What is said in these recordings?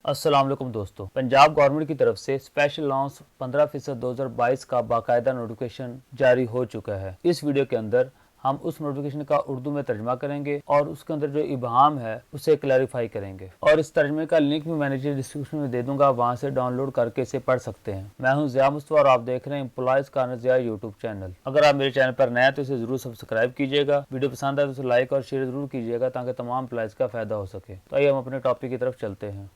अस्सलाम वालेकुम दोस्तों, पंजाब गवर्नमेंट की तरफ से स्पेशल अलाउंस 15% 2022 का बाकायदा नोटिफिकेशन जारी हो चुका है। इस वीडियो के अंदर हम उस नोटिफिकेशन का उर्दू में तर्जमा करेंगे और उसके अंदर जो इबाहम है उसे क्लैरिफाई करेंगे और इस तर्जमे का लिंक भी मैंने डिस्क्रिप्शन में दे दूंगा, वहां से डाउनलोड करके इसे पढ़ सकते हैं। मैं हूं ज़िया मुस्तफा और आप देख रहे हैं employees corner Zia YouTube channel. अगर आप मेरे चैनल पर नए हैं तो इसे जरूर सब्सक्राइब कीजिएगा। वीडियो पसंद आए तो इसे लाइक और शेयर जरूर कीजिएगा ताकि तमाम एम्प्लॉयज का फायदा हो सके। तो आइए हम अपने टॉपिक की तरफ चलते हैं।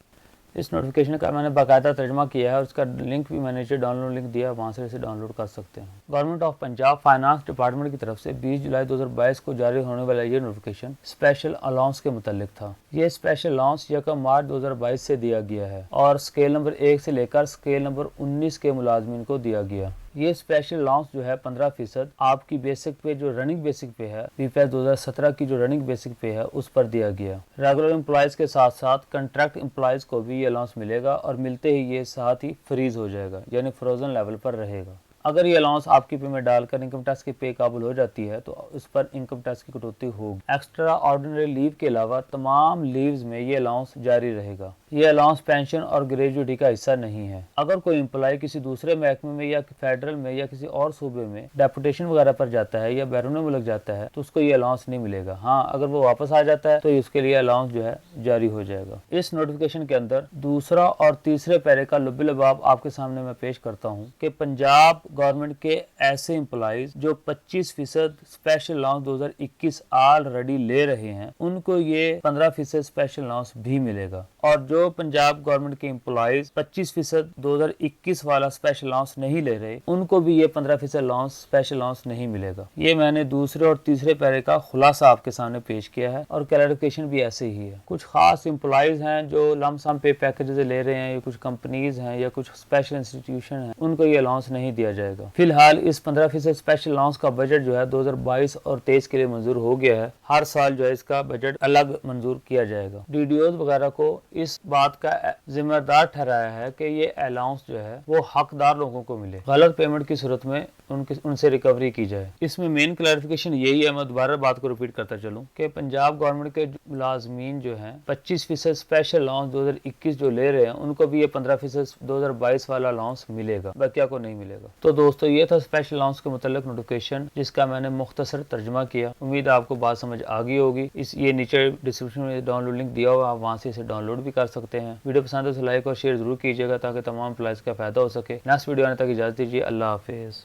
इस नोटिफिकेशन का मैंने बाकायदा तर्जमा किया है और उसका लिंक भी मैंने नीचे डाउनलोड लिंक दिया है, वहाँ से इसे डाउनलोड कर सकते हैं। Government of Punjab finance department की तरफ से 20 जुलाई 2022 को जारी होने वाला ये नोटिफिकेशन स्पेशल अलाउंस के मुतालिक था। ये स्पेशल अलाउंस 1 मार्च 2022 से दिया गया है और स्केल नंबर 1 से लेकर स्केल नंबर 19 के मुलाजमीन को दिया गया। ये स्पेशल अलाउंस जो है 15% आपकी बेसिक पे, जो रनिंग बेसिक पे है, बीपीएस 2017 की जो रनिंग बेसिक पे है उस पर दिया गया। रेगुलर एम्प्लॉयज के साथ साथ कंट्रैक्ट एम्प्लॉयज को भी ये अलाउंस मिलेगा और मिलते ही ये साथ ही फ्रीज हो जाएगा, यानी फ्रोजन लेवल पर रहेगा। अगर ये अलाउंस आपकी पे में डालकर इनकम टैक्स की पे काबुल हो जाती है तो उस पर इनकम टैक्स की कटौती होगी। एक्स्ट्रा ऑर्डिनरी लीव के अलावा तमाम लीव्स में ये अलाउंस जारी रहेगा। ये अलाउंस पेंशन और ग्रेजुएटी का हिस्सा नहीं है। अगर कोई एम्प्लॉय किसी दूसरे महकमे में या फेडरल में या किसी और सूबे में डेपुटेशन वगैरह पर जाता है या बैरून मुल्क जाता है तो उसको ये अलाउंस नहीं मिलेगा। हाँ, अगर वो वापस आ जाता है तो उसके लिए अलाउंस जो है जारी हो जाएगा। इस नोटिफिकेशन के अंदर दूसरा और तीसरे पैरे का लुब्बे लबाब आपके सामने मैं पेश करता हूँ कि पंजाब गवर्नमेंट के ऐसे एम्प्लॉइज जो 25% स्पेशल अलाउंस 2021 ऑलरेडी ले रहे हैं उनको ये 15% स्पेशल अलाउंस भी मिलेगा, और जो पंजाब गवर्नमेंट के एम्प्लॉइज 25% 2021 वाला स्पेशल अलाउंस नहीं ले रहे उनको भी ये 15% अलाउंस स्पेशल अलाउंस नहीं मिलेगा। ये मैंने दूसरे और तीसरे पैरे का खुलासा आपके सामने पेश किया है और क्लैरिफिकेशन भी ऐसे ही है। कुछ खास एम्प्लॉइज हैं जो लमसम पे पैकेजेस ले रहे हैं, या कुछ कंपनीज हैं या कुछ स्पेशल इंस्टीट्यूशन है, उनको ये अलाउंस नहीं दिया जाएगा। फिलहाल इस 15% स्पेशल अलाउंस का बजट जो है 2022 और 23 के लिए मंजूर हो गया है। हर साल जो है इसका बजट अलग मंजूर किया जाएगा। डीडीओज वगैरह को इस बात का जिम्मेदार ठहराया है कि ये अलाउंस जो है वो हकदार लोगों को मिले, गलत पेमेंट की सूरत में उनसे रिकवरी की जाए। इसमें मेन क्लैरिफिकेशन यही है, मैं दोबारा बात को रिपीट करता चलूं कि पंजाब गवर्नमेंट के मुलाजमीन जो हैं 25% स्पेशल अलाउंस 2021 जो ले रहे हैं उनको भी ये 15% 2022 वाला अलाउंस मिलेगा, बाकिया को नहीं मिलेगा। तो दोस्तों ये था स्पेशल अलाउंस के मुतालिक नोटिफिकेशन जिसका मैंने मुख्तसर तर्जमा किया। उम्मीद है आपको बात समझ आ गई होगी। ये नीचे डिस्क्रिप्शन में डाउनलोड लिंक दिया हुआ, आप वहाँ से इसे डाउनलोड भी कर सकते हैं। वीडियो पसंद है तो लाइक और शेयर जरूर कीजिएगा ताकि तमाम एम्प्लॉइज का फायदा हो सके। नेक्स्ट वीडियो आने तक इजाजत दीजिए। अल्लाह हाफिज।